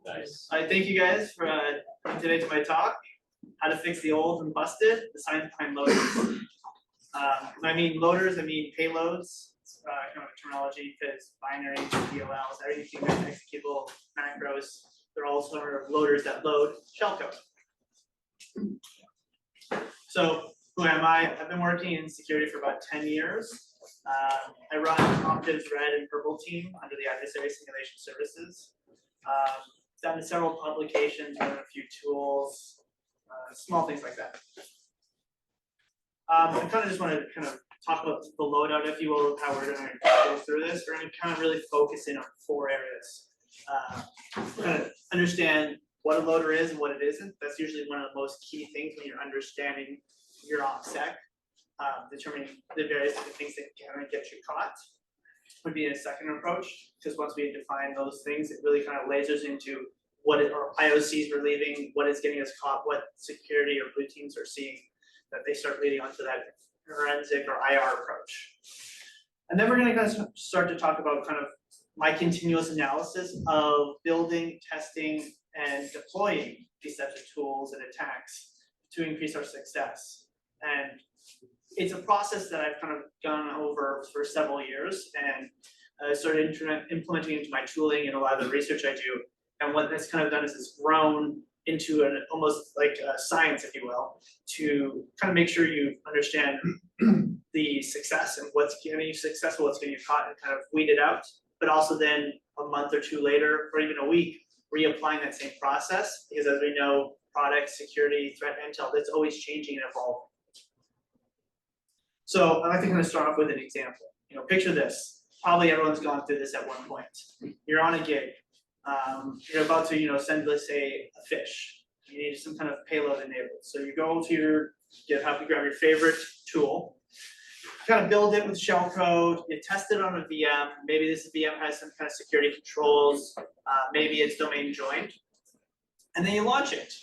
Nice. I thank you guys for coming today to my talk, how to fix the old and busted, the science behind loaders. When I mean loaders, I mean payloads, kind of a terminology, because binaries, DLLs, everything that's executable, macros, they're all sort of loaders that load shellcode. So who am I? I've been working in security for about 10 years. I run Optiv's red and purple team under the adversary simulation services. Done several publications, done a few tools, small things like that. I kind of just want to kind of talk about the loadout, if you will, how we're going to go through this. We're going to kind of really focus in on 4 areas. Kind of understand what a loader is and what it isn't. That's usually one of the most key things when you're understanding your OPSec. Determining the various different things that can get you caught would be a second approach, because once we define those things, it really kind of lasers into what our IOCs we're leaving, what is getting us caught, what security or blue teams are seeing, that they start leading onto that forensic or IR approach. And then we're going to kind of start to talk about kind of my continuous analysis of building, testing, and deploying these types of tools and attacks to increase our success. And it's a process that I've kind of gone over for several years, and started implementing into my tooling and a lot of the research I do. And what that's kind of done is it's grown into an almost like a science, if you will, to kind of make sure you understand the success and what's getting you successful, what's getting you caught, and kind of weed it out. But also then a month or 2 later, or even a week, reapplying that same process, because as we know, product security, threat intel, that's always changing and evolving. So I'd like to kind of start off with an example. You know, picture this. Probably everyone's gone through this at one point. You're on a gig. You're about to, send, let's say, a fish. You need some kind of payload enabled. So you go to your GitHub, you grab your favorite tool, you kind of build it with shellcode, you test it on a VM. Maybe this VM has some kind of security controls. Maybe it's domain joined. And then you launch it.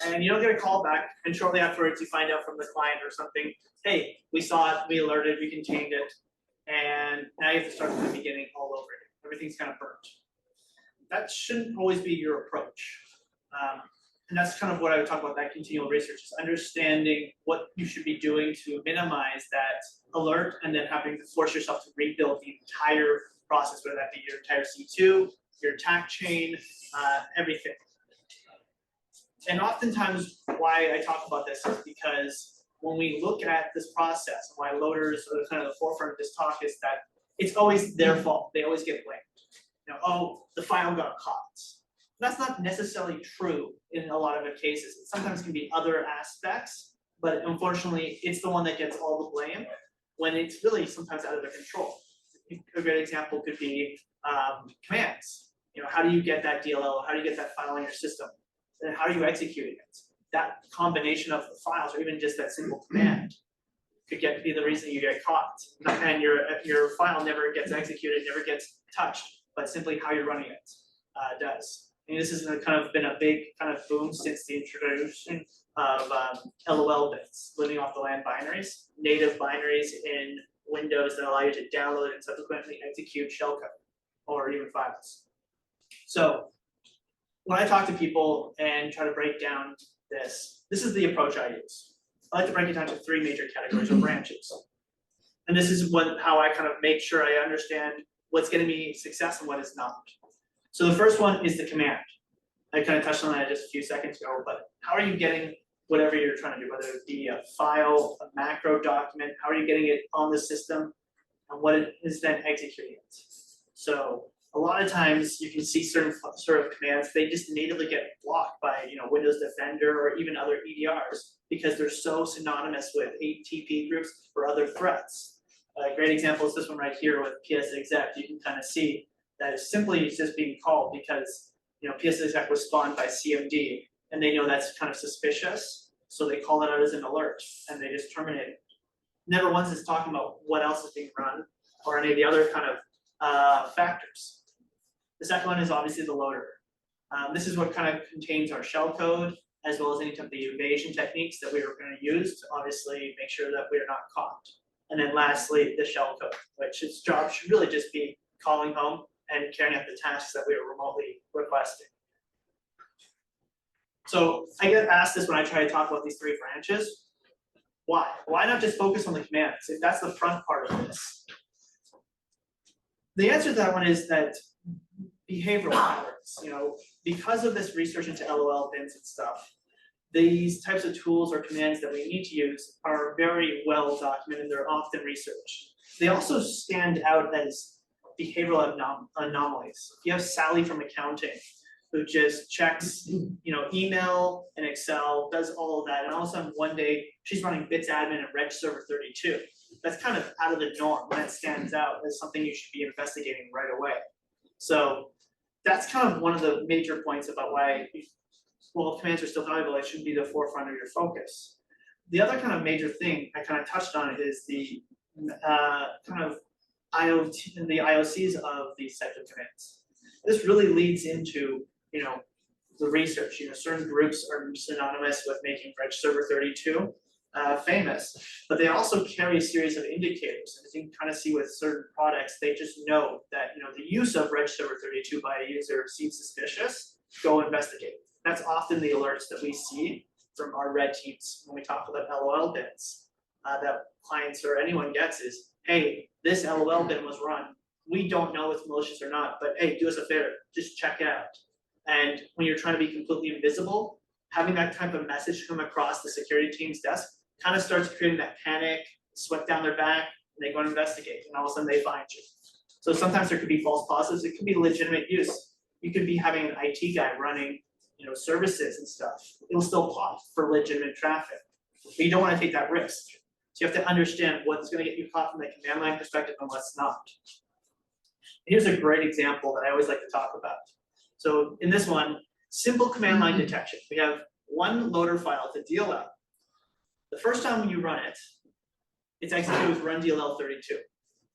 And you don't get a call back, and shortly afterwards you find out from the client or something, hey, we saw it, we alerted, we contained it, and now you have to start from the beginning all over again. Everything's kind of burnt. That shouldn't always be your approach. And that's kind of what I would talk about, that continual research, is understanding what you should be doing to minimize that alert, and then having to force yourself to rebuild the entire process, whether that be your entire C2, your attack chain, everything. And oftentimes why I talk about this is because when we look at this process, why loaders are kind of the forefront of this talk, is that it's always their fault. They always get blamed. Oh, the file got caught. That's not necessarily true in a lot of the cases. It sometimes can be other aspects, but unfortunately, it's the one that gets all the blame when it's really sometimes out of their control. A great example could be commands. How do you get that DLL? How do you get that file in your system? And how are you executing it? That combination of the files, or even just that single command, could be the reason you get caught. And your file never gets executed, never gets touched, but simply how you're running it does. And this has kind of been a big kind of boom since the introduction of LOL bits, living off the land binaries, native binaries in Windows that allow you to download and subsequently execute shellcode or even files. So when I talk to people and try to break down this is the approach I use. I like to break it down to 3 major categories or branches. And this is how I kind of make sure I understand what's getting me success and what is not. So the first one is the command. I kind of touched on that just a few seconds ago, but how are you getting whatever you're trying to do, whether it be a file, a macro document, how are you getting it on the system, and what it is then executing it? So a lot of times you can see certain sort of commands, they just natively get blocked by Windows Defender or even other EDRs because they're so synonymous with ATP groups or other threats. A great example is this one right here with PSExec. You can kind of see that it's simply just being called because PSExec was spawned by CMD, and they know that's kind of suspicious, so they call it out as an alert and they just terminate it. Never once is talking about what else is being run or any of the other kind of factors. The second one is obviously the loader. This is what kind of contains our shellcode, as well as any type of the evasion techniques that we are going to use to obviously make sure that we are not caught. And then lastly, the shellcode, which its job should really just be calling home, and carrying out the tasks that we are remotely requesting. So I get asked this when I try to talk about these three branches. Why? Why not just focus on the commands if that's the front part of this? The answer to that one is that behavioral patterns, because of this research into LOL bins and stuff, these types of tools or commands that we need to use are very well documented. They're often researched. They also stand out as behavioral anomalies. You have Sally from accounting, who just checks, email and Excel, does all of that, and all of a sudden one day she's running bits admin and reg server 32. That's kind of out of the norm, and that stands out as something you should be investigating right away. So that's kind of one of the major points about why, while commands are still valuable, it should be the forefront of your focus. The other kind of major thing I kind of touched on is the kind of IoT and the IOCs of these types of commands. This really leads into the research. Certain groups are synonymous with making reg server 32 famous, but they also carry a series of indicators. As you can kind of see with certain products, they just know that the use of reg server 32 by a user seems suspicious. Go investigate. That's often the alerts that we see from our red teams when we talk about LOL bins that clients or anyone gets is, hey, this LOL bin was run. We don't know if it's malicious or not, but hey, do us a favor, just check it out. And when you're trying to be completely invisible, having that type of message come across the security team's desk kind of starts creating that panic, sweat down their back, and they go and investigate, and all of a sudden they find you. So sometimes there could be false positives. It could be legitimate use. You could be having an IT guy running, services and stuff. It'll still pop for legitimate traffic, but you don't want to take that risk. So you have to understand what's going to get you caught from the command line perspective and what's not. Here's a great example that I always like to talk about. So in this one, simple command line detection. We have one loader file to deal out. The first time when you run it, it's executed with run DLL 32.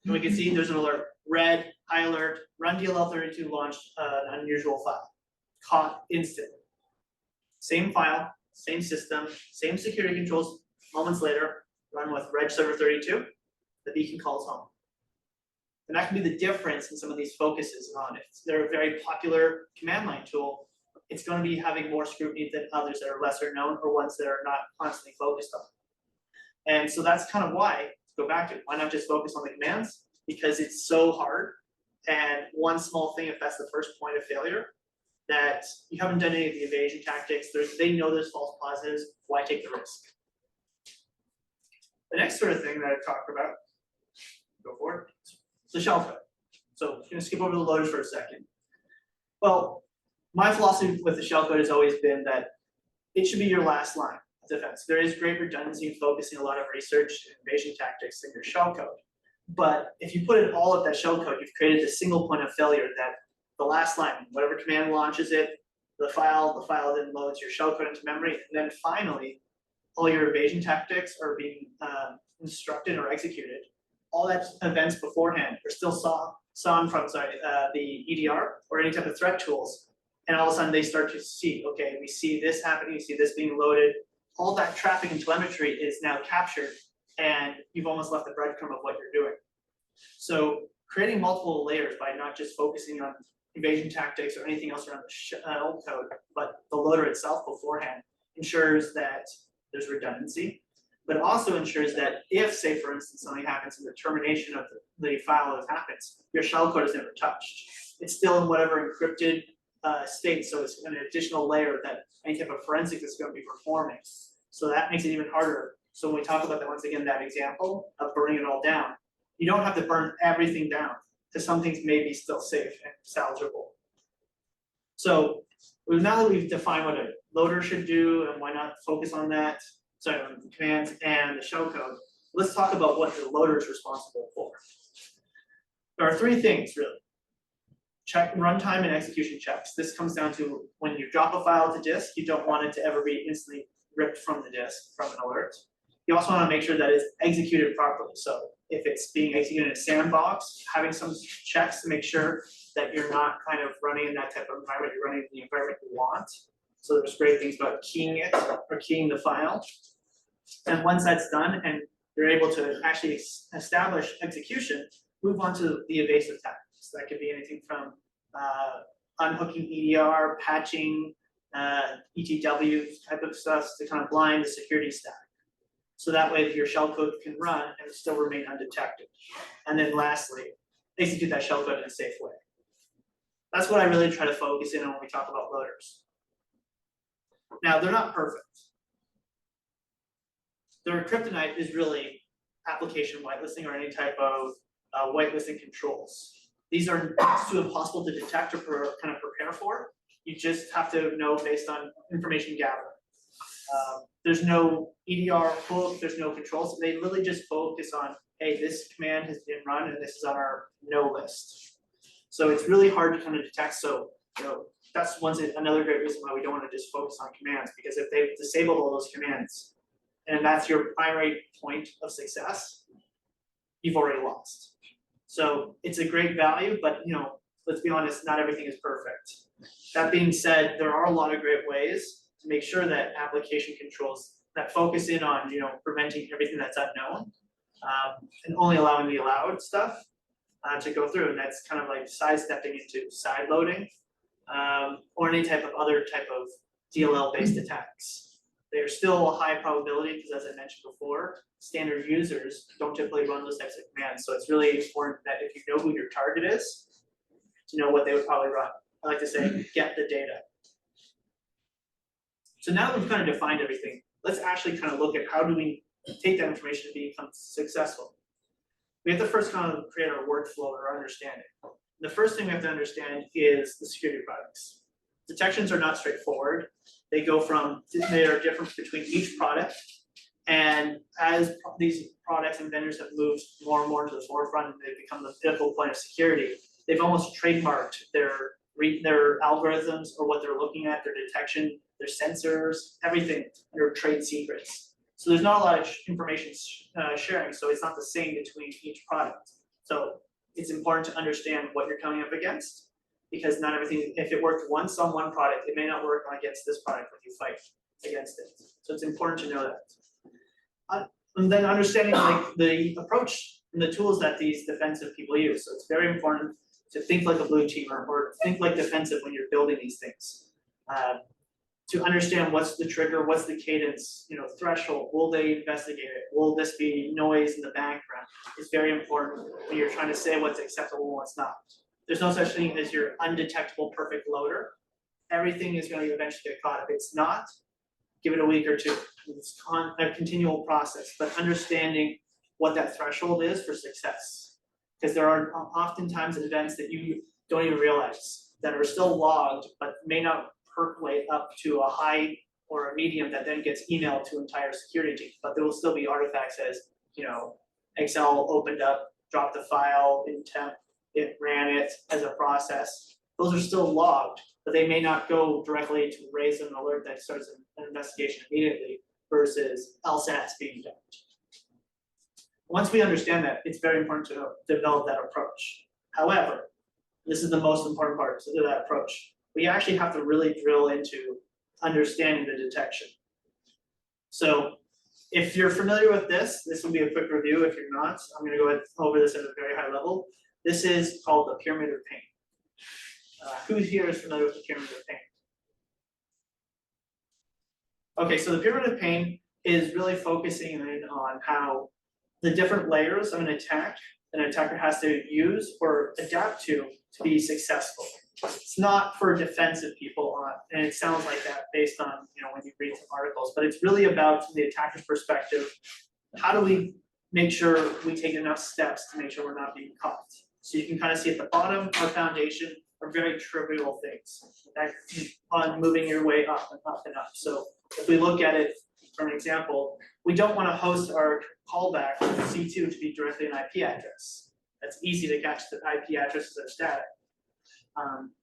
And we can see there's an alert, red, high alert, run DLL 32 launched an unusual file, caught instantly. Same file, same system, same security controls. Moments later, run with reg server 32, the beacon calls home. And that can be the difference in some of these focuses on it. They're a very popular command line tool. It's going to be having more scrutiny than others that are lesser known or ones that are not constantly focused on. And so that's kind of why, to go back to it, why not just focus on the commands? Because it's so hard. And one small thing, if that's the first point of failure, that you haven't done any of the evasion tactics, they know there's false positives, why take the risk? The next sort of thing that I've talked about, go for it, is the shellcode. So I'm going to skip over the loaders for a second. Well, my philosophy with the shellcode has always been that it should be your last line of defense. There is great redundancy in focusing a lot of research and evasion tactics in your shellcode. But if you put in all of that shellcode, you've created a single point of failure that the last line, whatever command launches it, the file then loads your shellcode into memory, and then finally, all your evasion tactics are being instructed or executed. All that events beforehand are still sawn from the EDR or any type of threat tools. And all of a sudden they start to see, okay, we see this happening, we see this being loaded. All that traffic and telemetry is now captured, and you've almost left the breadcrumb of what you're doing. So creating multiple layers by not just focusing on evasion tactics or anything else around the shell code, but the loader itself beforehand ensures that there's redundancy, but also ensures that if, say, for instance, something happens in the termination of the file that happens, your shellcode is never touched. It's still in whatever encrypted state, so it's an additional layer that any type of forensic is going to be performing. So that makes it even harder. So when we talk about that, once again, that example of burning it all down, you don't have to burn everything down, because some things may be still safe and salvageable. So now that we've defined what a loader should do and why not focus on that, sorry, on the commands and the shellcode, let's talk about what the loader is responsible for. There are three things, really. Check runtime and execution checks. This comes down to when you drop a file to disk, you don't want it to ever be instantly ripped from the disk from an alert. You also want to make sure that it's executed properly. So if it's being executed in a sandbox, having some checks to make sure that you're not kind of running in that type of environment, you're running in the environment you want. So there's great things about keying it or keying the file. And once that's done and you're able to actually establish execution, move on to the evasive So that could be anything from unhooking EDR, patching, ETW type of stuff to kind of blind the security stack. So that way your shellcode can run and still remain undetected. And then lastly, execute that shellcode in a safe way. That's what I really try to focus in on when we talk about loaders. Now, they're not perfect. Their Kryptonite is really application whitelisting or any type of whitelisting controls. These are too impossible to detect or kind of prepare for. You just have to know based on information gathered. There's no EDR hook, there's no controls. They literally just focus on, hey, this command has been run and this is on our no list. So it's really hard to kind of detect. So that's another great reason why we don't want to just focus on commands, because if they've disabled all those commands and that's your primary point of success, you've already lost. So it's a great value, but let's be honest, not everything is perfect. That being said, there are a lot of great ways to make sure that application controls that focus in on preventing everything that's unknown and only allowing the allowed stuff to go through. And that's kind of like sidestepping into side loading or any type of other type of DLL-based attacks. They're still a high probability because, as I mentioned before, standard users don't typically run those types of commands. So it's really important that if you know who your target is, to know what they would probably run. I like to say, get the data. So now that we've kind of defined everything, let's actually kind of look at how do we take that information to become successful. We have to first kind of create our workflow or our understanding. The first thing we have to understand is the security products. Detections are not straightforward. They are different between each product. And as these products and vendors have moved more and more to the forefront and they've become the pivotal point of security, they've almost trademarked their algorithms or what they're looking at, their detection, their sensors, everything, their trade secrets. So there's not a lot of information sharing, so it's not the same between each product. So it's important to understand what you're coming up against, because not everything, if it worked once on one product, it may not work against this product when you fight against it. So it's important to know that. And then understanding the approach and the tools that these defensive people use. So it's very important to think like a blue teamer or think like defensive when you're building these things. To understand what's the trigger, what's the cadence, threshold, will they investigate it? Will this be noise in the background? It's very important when you're trying to say what's acceptable and what's not. There's no such thing as your undetectable perfect loader. Everything is going to eventually get caught. If it's not, give it a week or two. It's a continual process, but understanding what that threshold is for success. Because there are oftentimes events that you don't even realize that are still logged, but may not percolate up to a high or a medium that then gets emailed to entire security teams. But there will still be artifacts as, Excel opened up, dropped the file in temp, it ran it as a process. Those are still logged, but they may not go directly to raise an alert that starts an investigation immediately versus LSATs being done. Once we understand that, it's very important to develop that approach. However, this is the most important part of that approach. We actually have to really drill into understanding the detection. So if you're familiar with this will be a quick review. If you're not, I'm going to go over this at a very high level. This is called the pyramid of pain. Who here is familiar with the pyramid of pain? Okay, so the pyramid of pain is really focusing in on how the different layers of an attacker has to use or adapt to be successful. It's not for defensive people, and it sounds like that based on when you read some articles, but it's really about from the attacker's perspective. How do we make sure we take enough steps to make sure we're not being caught? So you can kind of see at the bottom, our foundation are very trivial things that on moving your way up and up and up. So if we look at it from an example, we don't want to host our callback C2 to be directly an IP address. That's easy to catch. The IP addresses are static.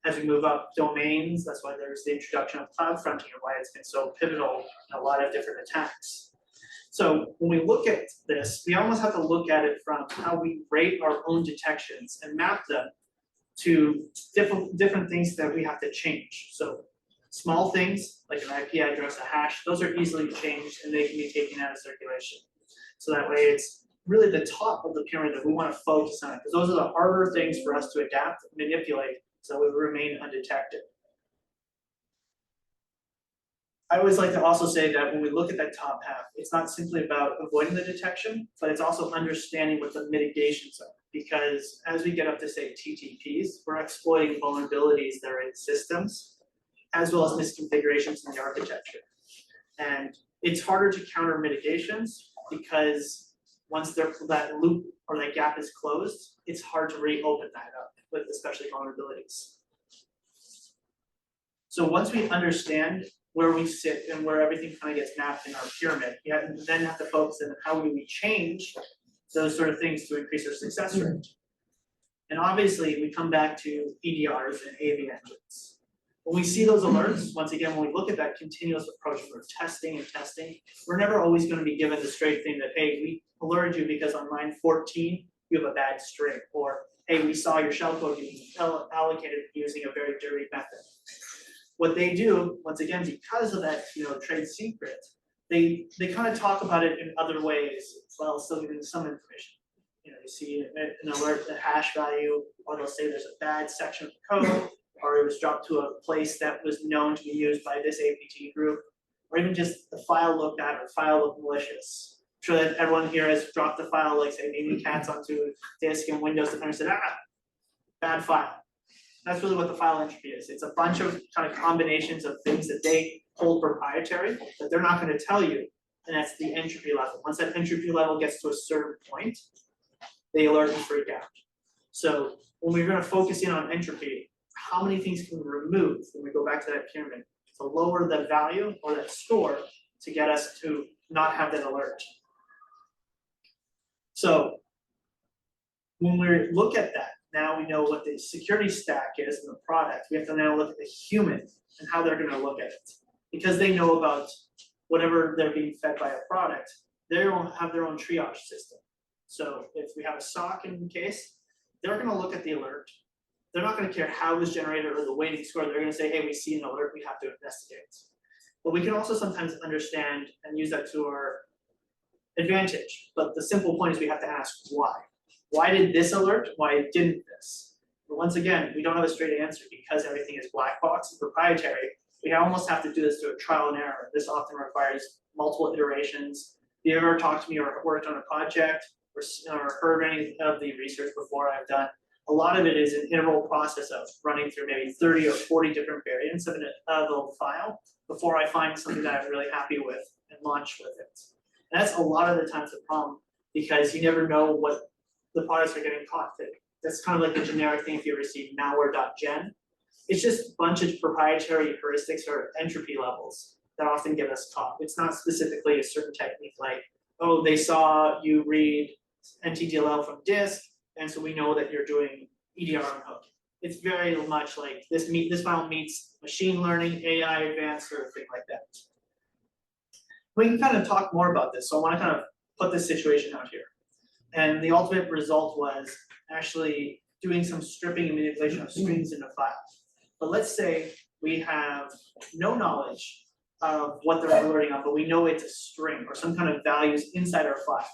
As we move up domains, that's why there's the introduction of cloud fronting and why it's been so pivotal in a lot of different attacks. So when we look at this, we almost have to look at it from how we rate our own detections and map them to different things that we have to change. So small things like an IP address, a hash, those are easily changed and they can be taken out of circulation. So that way it's really the top of the pyramid that we want to focus on, because those are the harder things for us to adapt and manipulate so we remain undetected. I always like to also say that when we look at that top half, it's not simply about avoiding the detection, but it's also understanding what the mitigations are. Because as we get up to, say, TTPs, we're exploiting vulnerabilities that are in systems, as well as misconfigurations in the architecture. And it's harder to counter mitigations because once that loop or that gap is closed, it's hard to reopen that up, with especially vulnerabilities. So once we understand where we sit and where everything kind of gets mapped in our pyramid, you then have to focus on how do we change those sort of things to increase our success rate. And obviously, we come back to EDRs and AV engines. When we see those alerts, once again, when we look at that continuous approach for testing and testing, we're never always going to be given the straight thing that, hey, we alerted you because on line 14, you have a bad string, or hey, we saw your shellcode being allocated using a very dirty method. What they do, once again, because of that, trade secret, they kind of talk about it in other ways while still giving some information. You see an alert, a hash value, or they'll say there's a bad section of the code, or it was dropped to a place that was known to be used by this APT group, or even just the file looked bad or file looked malicious. I'm sure that everyone here has dropped a file like, say, naming cats onto disk and Windows Defender said, bad file. That's really what the file entropy is. It's a bunch of kind of combinations of things that they hold proprietary that they're not going to tell you, and that's the entropy level. Once that entropy level gets to a certain point, they alert and freak out. So when we're going to focus in on entropy, how many things can we remove when we go back to that pyramid to lower the value or that score to get us to not have that alert? So when we look at that, now we know what the security stack is in the product. We have to now look at the human and how they're going to look at it. Because they know about whatever they're being fed by a product, they will have their own triage system. So if we have a SOC in the case, they're going to look at the alert. They're not going to care how it was generated or the weighting score. They're going to say, hey, we see an alert, we have to investigate. But we can also sometimes understand and use that to our advantage. But the simple point is we have to ask why. Why did this alert? Why didn't this? But once again, we don't have a straight answer because everything is black box and proprietary. We almost have to do this through a trial and error. This often requires multiple iterations. If you ever talked to me or worked on a project or heard any of the research before I've done, a lot of it is an interval process of running through maybe 30 or 40 different variants of a file before I find something that I'm really happy with and launch with it. And that's a lot of the times the problem because you never know what the products are getting caught. That's kind of like the generic thing if you ever see malware.gen. It's just a bunch of proprietary heuristics or entropy levels that often get us caught. It's not specifically a certain technique like, oh, they saw you read NTDLL from disk, and so we know that you're doing EDR Unhooking. It's very much like this file meets machine learning, AI advanced sort of thing like that. We can kind of talk more about this, so I want to kind of put this situation out here. And the ultimate result was actually doing some stripping and manipulation of strings in the file. But let's say we have no knowledge of what they're alerting on, but we know it's a string or some kind of values inside our file.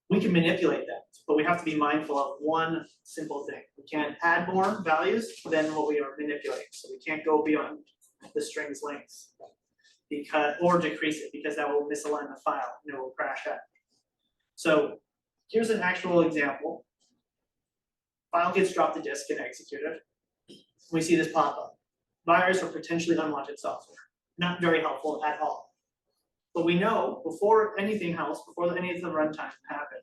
We can manipulate that, but we have to be mindful of one simple thing. We can't add more values than what we are manipulating. So we can't go beyond the string's length or decrease it because that will misalign the file and it will crash out. So here's an actual example. File gets dropped to disk and executed. We see this pop up. Virus or potentially unwanted software. Not very helpful at all. But we know before anything else, before any of the runtime happened,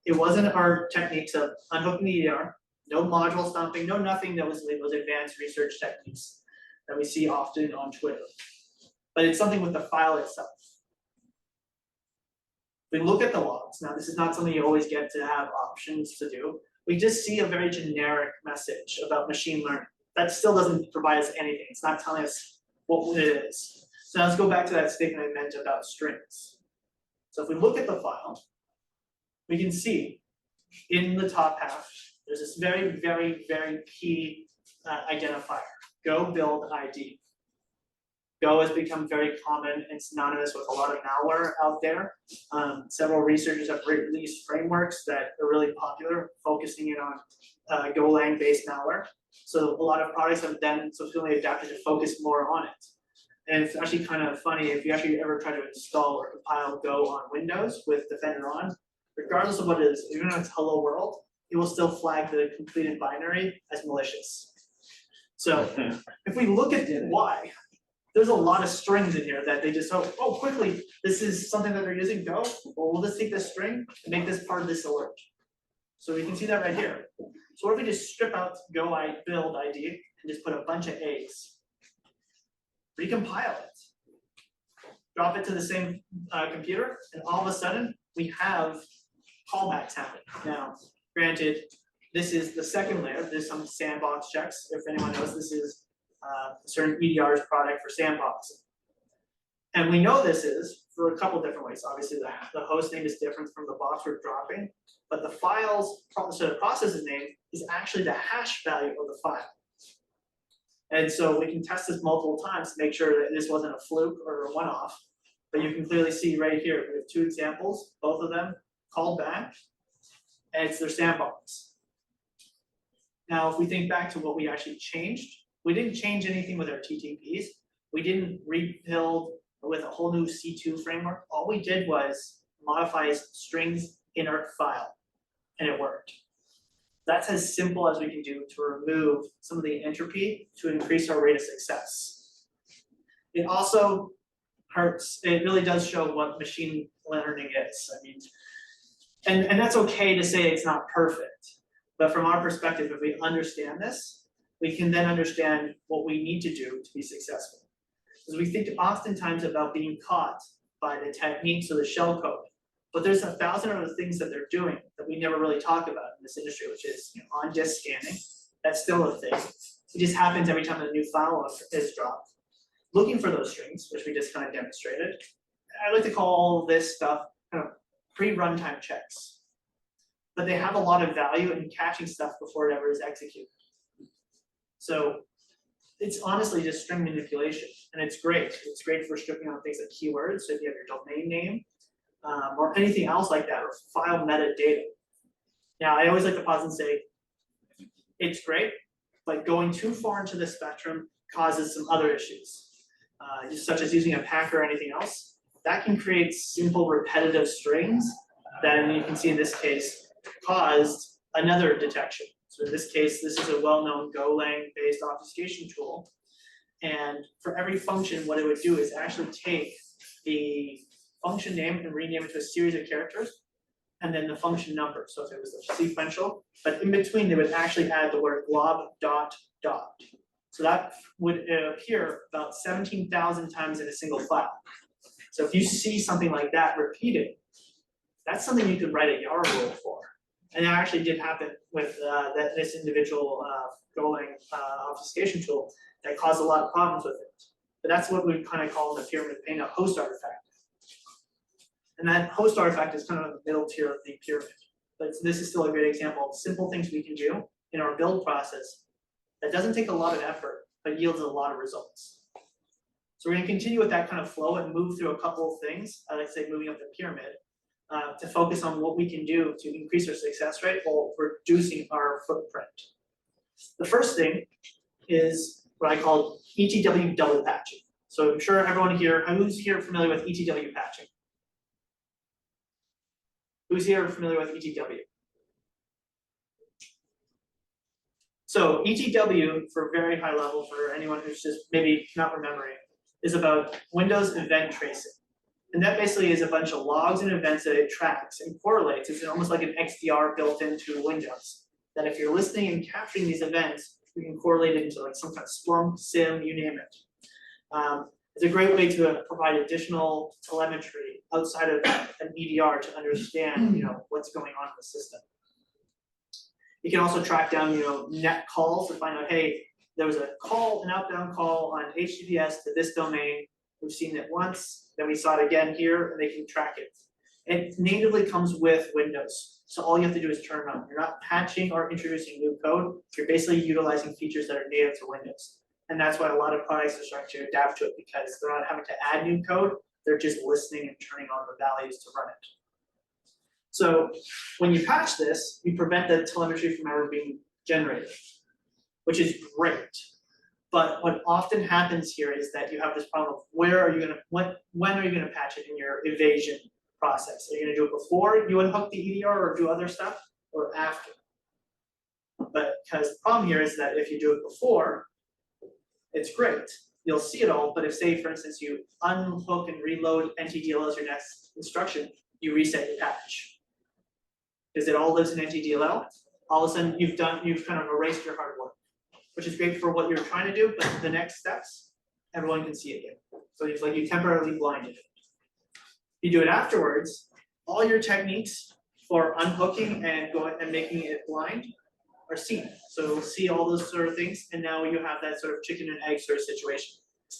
it wasn't our techniques of unhooking the EDR, no module stomping, no nothing that was those advanced research techniques that we see often on Twitter. But it's something with the file itself. We look at the logs. Now, this is not something you always get to have options to do. We just see a very generic message about machine learning. That still doesn't provide us anything. It's not telling us what it is. So now let's go back to that statement I meant about strings. So if we look at the file, we can see in the top half, there's this very, very, very key identifier, go build ID. Go has become very common and synonymous with a lot of malware out there. Several researchers have released frameworks that are really popular, focusing in on Golang based malware. So a lot of products have then subsequently adapted to focus more on it. And it's actually kind of funny, if you actually ever try to install or compile Go on Windows with Defender on, regardless of what it is, even if it's hello world, it will still flag the completed binary as malicious. So if we look at why, there's a lot of strings in here that they just, oh, quickly, this is something that they're using Go. Well, we'll just take this string and make this part of this alert. So we can see that right here. So what if we just strip out Go build ID and just put a bunch of A's? Recompile it, drop it to the same computer, and all of a sudden we have callbacks happening. Now, granted, this is the second layer. There's some sandbox checks. If anyone knows, this is a certain EDR's product for sandboxing. And we know this is for a couple different ways. Obviously, the host name is different from the box we're dropping, but the file's, so the process's name is actually the hash value of the file. And so we can test this multiple times to make sure that this wasn't a fluke or a one-off. But you can clearly see right here, we have two examples, both of them called back, and it's their sandbox. Now, if we think back to what we actually changed, we didn't change anything with our TTPs. We didn't rebuild with a whole new C2 framework. All we did was modify strings inert file, and it worked. That's as simple as we can do to remove some of the entropy to increase our rate of success. It also hurts, it really does show what machine learning is. I mean, and that's okay to say it's not perfect, but from our perspective, if we understand this, we can then understand what we need to do to be successful. Because we think oftentimes about being caught by the techniques or the shellcode, but there's 1,000 other things that they're doing that we never really talk about in this industry, which is on-disk scanning. That's still a thing. It just happens every time a new file is dropped. Looking for those strings, which we just kind of demonstrated. I like to call all this stuff kind of pre-runtime checks. But they have a lot of value in catching stuff before it ever is executed. So it's honestly just string manipulation, and it's great. It's great for stripping out things like keywords. So if you have your domain name, or anything else like that, or file metadata. Now, I always like to pause and say, it's great, but going too far into the spectrum causes some other issues, such as using a packer or anything else. That can create simple repetitive strings that, you can see in this case, caused another detection. So in this case, this is a well-known Golang-based obfuscation tool. And for every function, what it would do is actually take the function name and rename it to a series of characters, and then the function number. So if it was sequential, but in between, they would actually add the word glob dot dot. So that would appear about 17,000 times in a single file. So if you see something like that repeated, that's something you could write a YAR rule for. And that actually did happen with this individual Golang obfuscation tool that caused a lot of problems with it. But that's what we kind of call in the pyramid of pain a host artifact. And that host artifact is kind of the middle tier of the pyramid. But this is still a great example of simple things we can do in our build process that doesn't take a lot of effort, but yields a lot of results. So we're going to continue with that kind of flow and move through a couple of things, I like to say moving up the pyramid, to focus on what we can do to increase our success rate while reducing our footprint. The first thing is what I call ETW Double Patching. So I'm sure everyone here, who's here familiar with ETW patching? Who's here familiar with ETW? So ETW, for very high level, for anyone who's just maybe not remembering, is about Windows event tracing. And that basically is a bunch of logs and events that it tracks and correlates. It's almost like an XDR built into Windows. That if you're listening and capturing these events, we can correlate it into like some kind of Splunk, SIM, you name it. It's a great way to provide additional telemetry outside of an EDR to understand, what's going on in the system. You can also track down, net calls to find out, hey, there was a call, an outbound call on HTTPS to this domain. We've seen it once, then we saw it again here, and they can track it. It natively comes with Windows, so all you have to do is turn it on. You're not patching or introducing new code. You're basically utilizing features that are native to Windows. And that's why a lot of products are starting to adapt to it, because they're not having to add new code, they're just listening and turning on the values to run it. So when you patch this, you prevent the telemetry from ever being generated, which is great. But what often happens here is that you have this problem of when are you gonna patch it in your evasion process? Are you gonna do it before you unhook the EDR or do other stuff, or after? But because the problem here is that if you do it before, it's great, you'll see it all, but if, say, for instance, you unhook and reload NTDLL as your next instruction, you reset your patch. Because it all lives in NTDLL, all of a sudden you've kind of erased your hard work, which is great for what you're trying to do, but the next steps, everyone can see it again. So it's like you temporarily blinded it. You do it afterwards, all your techniques for unhooking and making it blind are seen. So you'll see all those sort of things, and now you have that sort of chicken and egg sort of situation.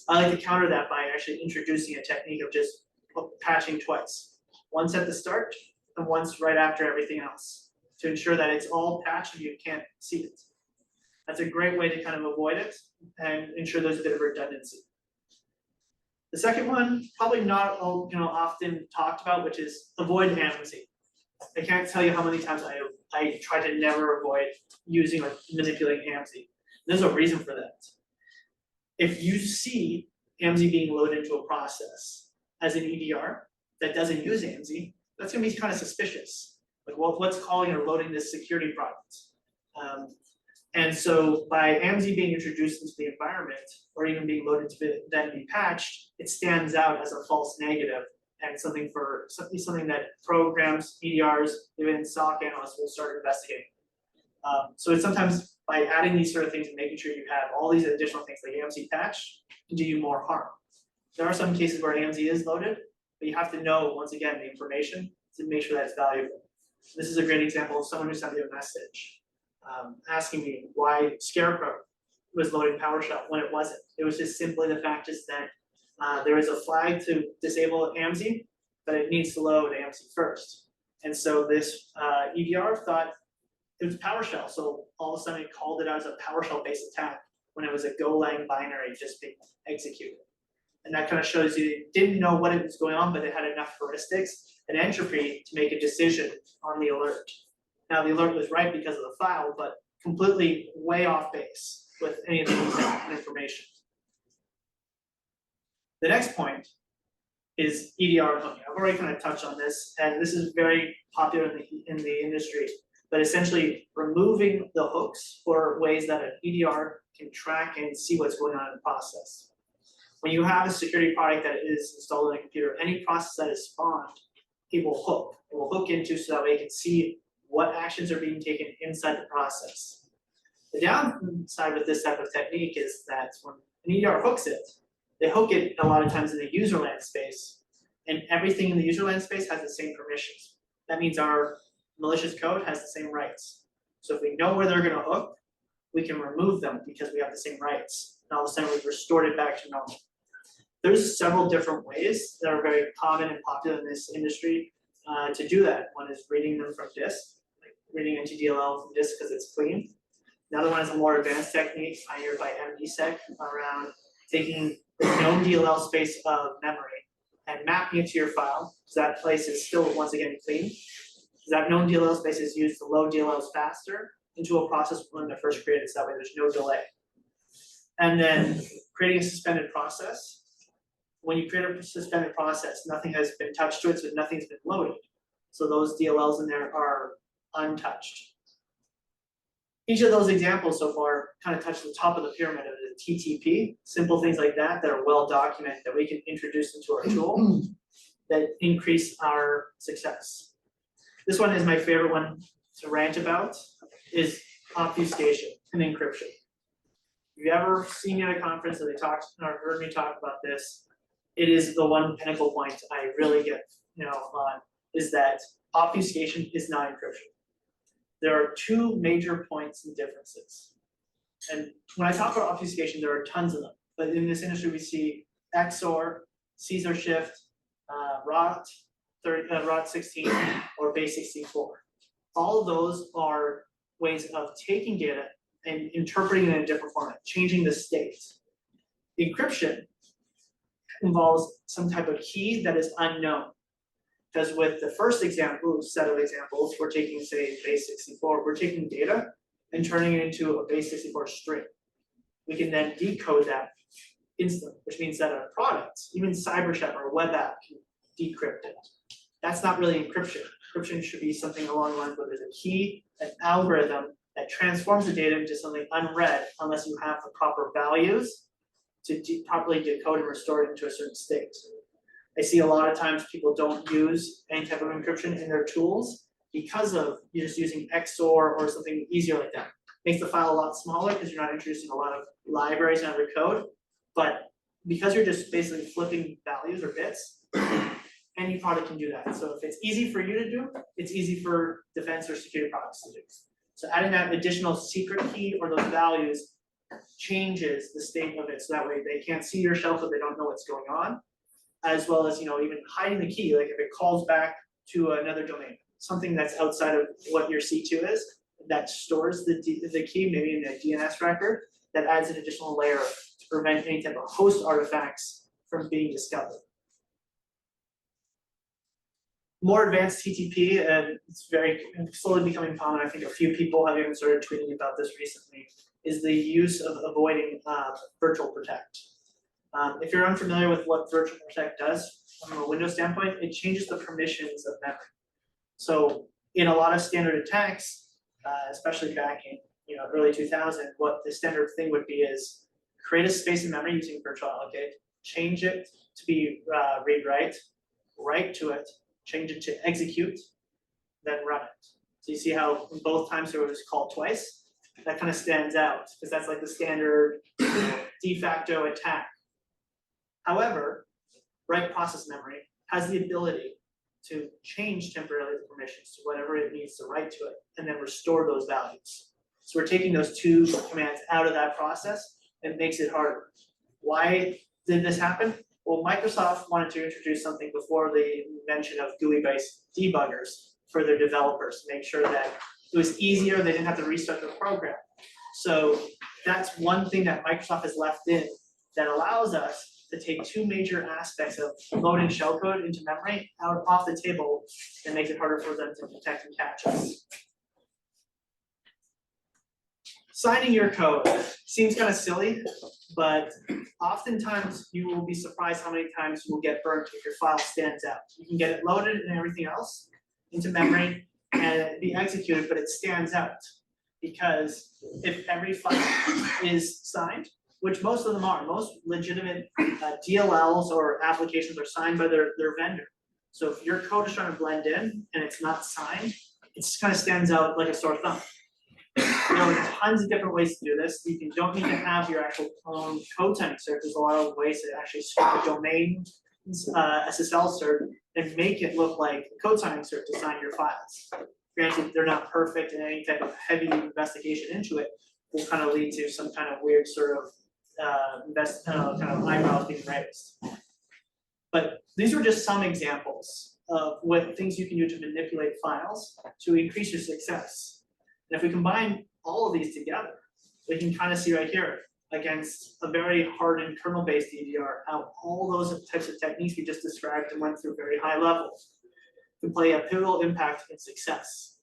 I like to counter that by actually introducing a technique of just patching twice. Once at the start, and once right after everything else, to ensure that it's all patched and you can't see it. That's a great way to kind of avoid it and ensure there's a bit of redundancy. The second one, probably not often talked about, which is avoid AMSI. I can't tell you how many times I try to never avoid using or manipulating AMSI. There's a reason for that. If you see AMSI being loaded into a process as an EDR that doesn't use AMSI, that's gonna be kind of suspicious. Like, well, what's calling or loading this security product? And so by AMSI being introduced into the environment, or even being loaded to then be patched, it stands out as a false negative and something that programs, EDRs, even SOC analysts will start investigating. So it's sometimes by adding these sort of things and making sure you have all these additional things like AMSI patch can do you more harm. There are some cases where AMSI is loaded, but you have to know, once again, the information to make sure that it's valuable. This is a great example of someone who sent me a message asking me why Scarecrow was loading PowerShell when it wasn't. It was just simply the fact is that there is a flag to disable AMSI, but it needs to load AMSI first. And so this EDR thought it was PowerShell, so all of a sudden it called it out as a PowerShell-based attack when it was a Golang binary just being executed. And that kind of shows you it didn't know what it was going on, but it had enough heuristics and entropy to make a decision on the alert. Now the alert was right because of the file, but completely way off base with any of the information. The next point is EDR Unhooking. I've already kind of touched on this, and this is very popular in the industry, but essentially removing the hooks for ways that an EDR can track and see what's going on in the process. When you have a security product that is installed on a computer, any process that is spawned, it will hook. It will hook into so that way it can see what actions are being taken inside the process. The downside with this type of technique is that when an EDR hooks it, they hook it a lot of times in the user land space, and everything in the user land space has the same permissions. That means our malicious code has the same rights. So if we know where they're gonna hook, we can remove them because we have the same rights. And all of a sudden we've restored it back to normal. There's several different ways that are very common and popular in this industry to do that. One is reading them from disk, like reading NTDLL from disk because it's clean. Another one is a more advanced technique pioneered by OPSec around taking the known DLL space of memory and mapping it to your file, so that place is still once again clean. That known DLL space is used to load DLLs faster into a process when they're first created, so that way there's no delay. And then creating a suspended process. When you create a suspended process, nothing has been touched to it, so nothing's been loaded. So those DLLs in there are untouched. Each of those examples so far kind of touch the top of the pyramid of the TTP, simple things like that that are well documented that we can introduce into our tool that increase our success. This one is my favorite one to rant about, is obfuscation and encryption. If you've ever seen me at a conference that they talked or heard me talk about this, it is the one pinnacle point I really get on, is that obfuscation is not encryption. There are two major points and differences. And when I talk about obfuscation, there are tons of them. But in this industry, we see XOR, Caesar shift, ROT 16, or base 64. All of those are ways of taking data and interpreting it in a different format, changing the state. Encryption involves some type of key that is unknown. Because with the first set of examples, we're taking, say, base 64, we're taking data and turning it into a base 64 string. We can then decode that instantly, which means that a product, even CyberChef or a web app, can decrypt it. That's not really encryption. Encryption should be something along the lines where there's a key, an algorithm that transforms the data into something unread unless you have the proper values to properly decode and restore it into a certain state. I see a lot of times people don't use any type of encryption in their tools because of you're just using XOR or something easier like that. Makes the file a lot smaller because you're not introducing a lot of libraries and other code, but because you're just basically flipping values or bits, any product can do that. So if it's easy for you to do, it's easy for defense or security products to do. So adding that additional secret key or those values changes the state of it, so that way they can't see your shellcode, they don't know what's going on, as well as even hiding the key, like if it calls back to another domain, something that's outside of what your C2 is, that stores the key, maybe in a DNS record, that adds an additional layer to prevent any type of host artifacts from being discovered. More advanced TTP, and it's slowly becoming common. I think a few people have even started tweeting about this recently, is the use of avoiding VirtualProtect. If you're unfamiliar with what VirtualProtect does from a Windows standpoint, it changes the permissions of memory. So in a lot of standard attacks, especially back in early 2000, what the standard thing would be is create a space in memory using virtual allocate, change it to be read-write, write to it, change it to execute, then run it. So you see how both times it was called twice? That kind of stands out because that's like the standard de facto attack. However, write process memory has the ability to change temporarily the permissions to whatever it needs to write to it and then restore those values. So we're taking those two commands out of that process and makes it harder. Why did this happen? Well, Microsoft wanted to introduce something before the invention of GUI-based debuggers for their developers to make sure that it was easier, they didn't have to restart the program. So that's one thing that Microsoft has left in that allows us to take two major aspects of loading shellcode into memory off the table and makes it harder for them to detect and catch us. Signing your code seems kind of silly, but oftentimes you will be surprised how many times you will get burnt if your file stands out. You can get it loaded and everything else into memory and be executed, but it stands out. Because if every file is signed, which most of them are, most legitimate DLLs or applications are signed by their vendor. So if your code is trying to blend in and it's not signed, it just kind of stands out like a sore thumb. There are tons of different ways to do this. You don't need to have your actual own code signing cert. There's a lot of ways to actually script a domain SSL cert and make it look like a code signing cert to sign your files. Granted, they're not perfect, and any type of heavy investigation into it will kind of lead to some kind of weird sort of kind of eyebrows being raised. But these are just some examples of what things you can do to manipulate files to increase your success. And if we combine all of these together, we can kind of see right here against a very hardened kernel-based EDR how all those types of techniques we just described and went through very high levels can play a pivotal impact in success.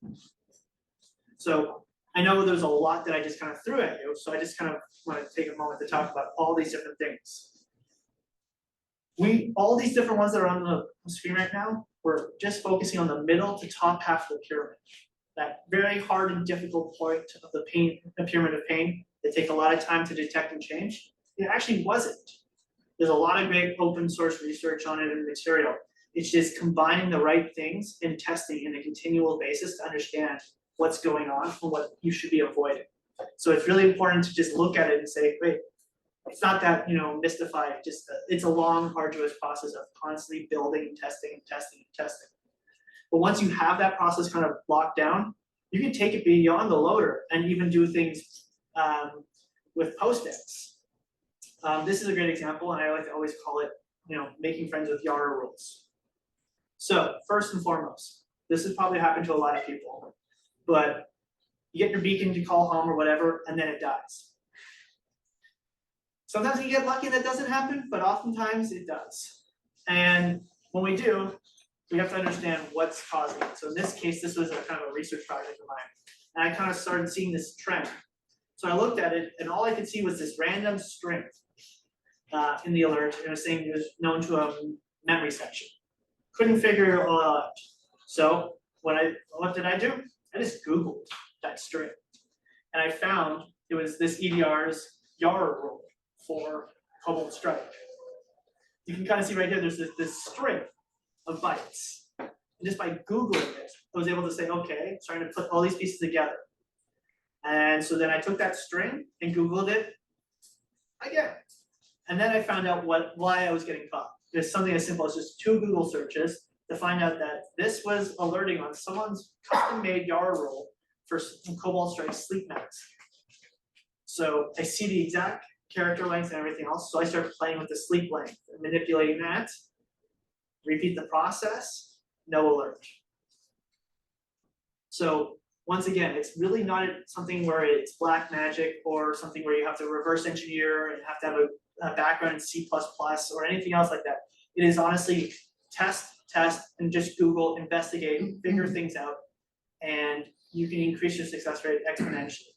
So I know there's a lot that I just kind of threw at you, so I just kind of want to take a moment to talk about all these different things. All these different ones that are on the screen right now, we're just focusing on the middle to top half of the pyramid. That very hard and difficult point of the pyramid of pain that take a lot of time to detect and change, it actually wasn't. There's a lot of great open source research on it and material. It's just combining the right things and testing in a continual basis to understand what's going on and what you should be avoiding. So it's really important to just look at it and say, wait, it's not that mystified. It's a long, arduous process of constantly building and testing and testing and testing. But once you have that process kind of locked down, you can take it beyond the loader and even do things with post-its. This is a great example, and I like to always call it, making friends with Yara rules. So first and foremost, this has probably happened to a lot of people, but you get your beacon to call home or whatever, and then it dies. Sometimes you get lucky and that doesn't happen, but oftentimes it does. And when we do, we have to understand what's causing it. So in this case, this was a kind of a research project of mine. And I kind of started seeing this trend. So I looked at it, and all I could see was this random string in the alert, and it was saying it was known to a memory section. Couldn't figure it all out. So what did I do? I just Googled that string. And I found it was this EDR's YARA rule for Cobalt Strike. You can kind of see right here, there's this string of bytes. And just by Googling it, I was able to say, okay, trying to put all these pieces together. And so then I took that string and Googled it again. And then I found out why I was getting caught. There's something as simple as just 2 Google searches to find out that this was alerting on someone's custom-made YARA rule for Cobalt Strike sleep maps. So I see the exact character length and everything else, so I started playing with the sleep length and manipulating that. Repeat the process, no alert. So once again, it's really not something where it's black magic or something where you have to reverse engineer and have to have a background in C++ or anything else like that. It is honestly test, and just Google, investigate, figure things out, and you can increase your success rate exponentially.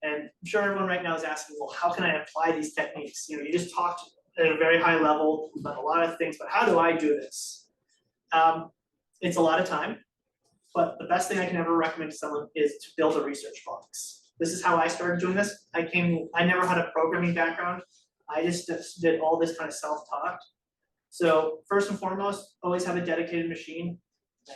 And I'm sure everyone right now is asking, well, how can I apply these techniques? You know, you just talked at a very high level about a lot of things, but how do I do this? It's a lot of time, but the best thing I can ever recommend to someone is to build a research box. This is how I started doing this. I never had a programming background. I just did all this kind of self-taught. So first and foremost, always have a dedicated machine.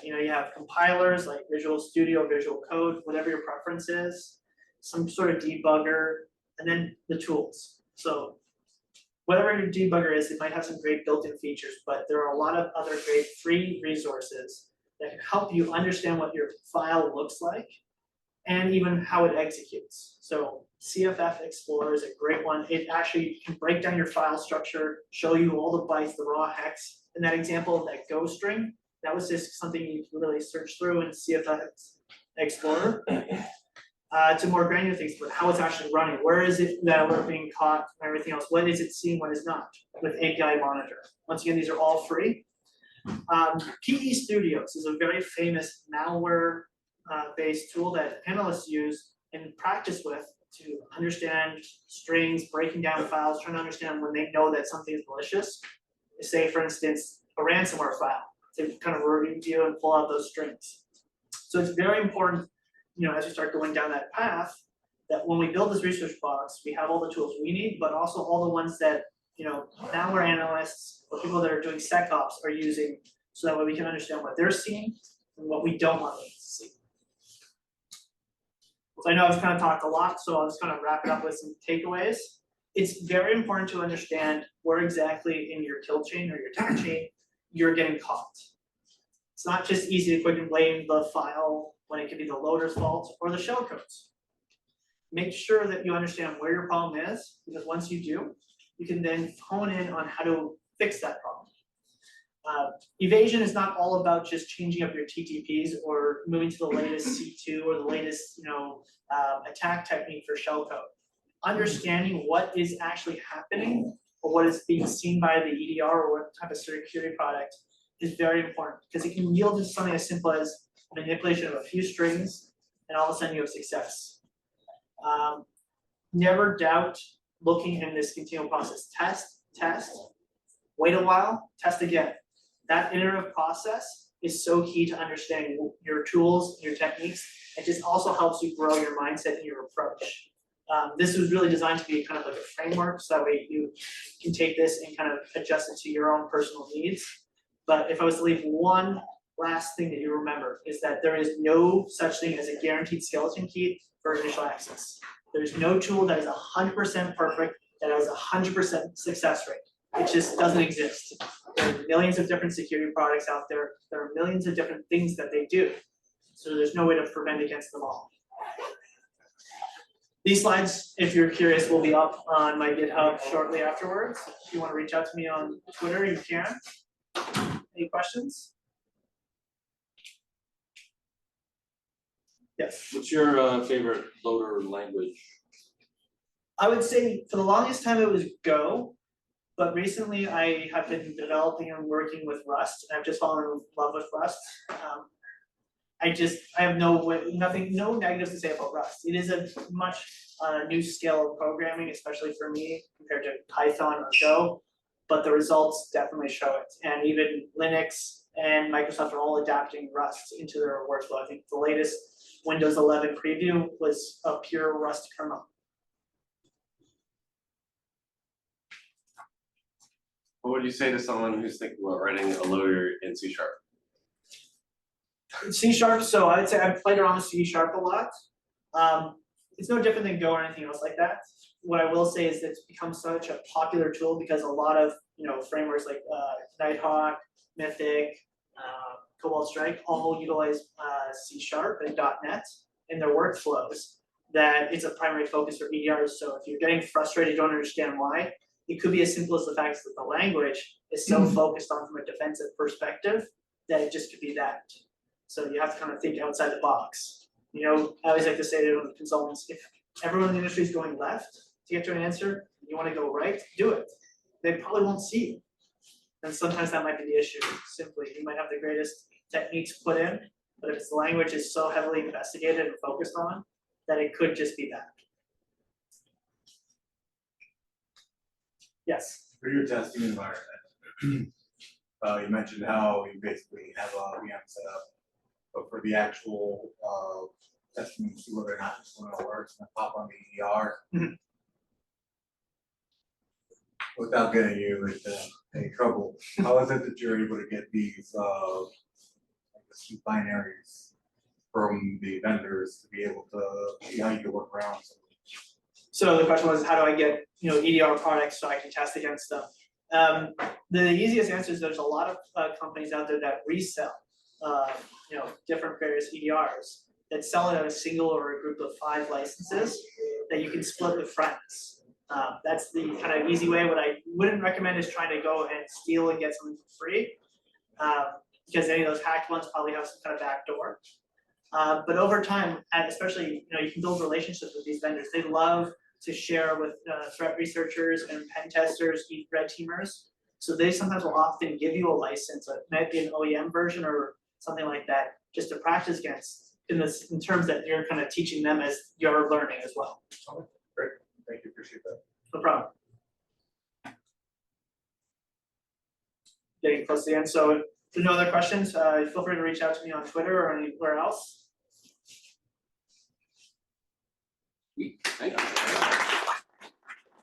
You know, you have compilers like Visual Studio, Visual Code, whatever your preference is, some sort of debugger, and then the tools. So whatever your debugger is, it might have some great built-in features, but there are a lot of other great free resources that can help you understand what your file looks like and even how it executes. So CFF Explorer is a great one. It actually can break down your file structure, show you all the bytes, the raw hex. In that example of that Go string, that was just something you can really search through in CFF Explorer. To more granular things, but how it's actually running. Where is it that alert being caught and everything else? What is it seeing, what is not with API Monitor? Once again, these are all free. PE Studios is a very famous malware-based tool that analysts use and practice with to understand strings, breaking down files, trying to understand when they know that something is malicious. Say, for instance, a ransomware file to kind of review and pull out those strings. So it's very important, you know, as we start going down that path, that when we build this research box, we have all the tools we need, but also all the ones that, you know, malware analysts or people that are doing SecOps are using, so that way we can understand what they're seeing and what we don't want them to see. So I know I've kind of talked a lot, so I'll just kind of wrap it up with some takeaways. It's very important to understand where exactly in your kill chain or your attack chain you're getting caught. It's not just easy to quickly blame the file when it could be the loader's fault or the shellcodes. Make sure that you understand where your problem is, because once you do, you can then hone in on how to fix that problem. Evasion is not all about just changing up your TTPs or moving to the latest C2 or the latest, you know, attack technique for shellcode. Understanding what is actually happening or what is being seen by the EDR or what type of security product is very important, because it can yield to something as simple as manipulation of a few strings, and all of a sudden you have success. Never doubt looking in this continual process. Test, wait a while, test again. That iterative process is so key to understanding your tools, your techniques. It just also helps you grow your mindset and your approach. This was really designed to be kind of like a framework, so that way you can take this and kind of adjust it to your own personal needs. But if I was to leave one last thing that you remember, is that there is no such thing as a guaranteed skeleton key for initial access. There's no tool that is 100% perfect, that has 100% success rate. It just doesn't exist. There are millions of different security products out there. There are millions of different things that they do. So there's no way to prevent against them all. These slides, if you're curious, will be up on my GitHub shortly afterwards. If you want to reach out to me on Twitter, you can. Any questions? Yes. What's your favorite loader language? I would say for the longest time it was Go, but recently I have been developing and working with Rust, and I've just fallen in love with Rust. I have no negatives to say about Rust. It is a much new scale of programming, especially for me compared to Python or Go, but the results definitely show it. And even Linux and Microsoft are all adapting Rust into their workflow. I think the latest Windows 11 preview was a pure Rust kernel. What would you say to someone who's thinking about writing a loader in C#? C#, so I would say I've played around with C# a lot. It's no different than Go or anything else like that. What I will say is that it's become such a popular tool because a lot of frameworks like Nighthawk, Mythic, Cobalt Strike all utilize C# and .NET in their workflows. That it's a primary focus for EDRs. So if you're getting frustrated, don't understand why, it could be as simple as the fact that the language is so focused on from a defensive perspective that it just could be that. So you have to kind of think outside the box. I always like to say to consultants, if everyone in the industry is going left to get to an answer, you want to go right, do it. They probably won't see you. And sometimes that might be the issue. Simply, you might have the greatest techniques put in, but if the language is so heavily investigated and focused on, that it could just be that. Yes. For your testing environment, you mentioned how you basically have a VM set up, but for the actual testing to see whether or not it's going to work, it's going to pop on the EDR. Without getting you into any trouble, how is it that you're able to get these binaries from the vendors to be able to see how you can work around some? So the question was, how do I get EDR products so I can test against them? The easiest answer is there's a lot of companies out there that resell different various EDRs that sell it at a single or a group of 5 licenses that you can split with friends. That's the kind of easy way. What I wouldn't recommend is trying to go and steal and get something for free, because any of those hacked ones probably have some kind of backdoor. But over time, and especially you can build relationships with these vendors. They love to share with threat researchers and pen testers, red teamers. So they sometimes will often give you a license. It might be an OEM version or something like that, just to practice against in terms that you're kind of teaching them as you're learning as well. Okay, great. Thank you. Appreciate that. No problem. Getting close to the end. So if there's no other questions, feel free to reach out to me on Twitter or anywhere else. Thank you.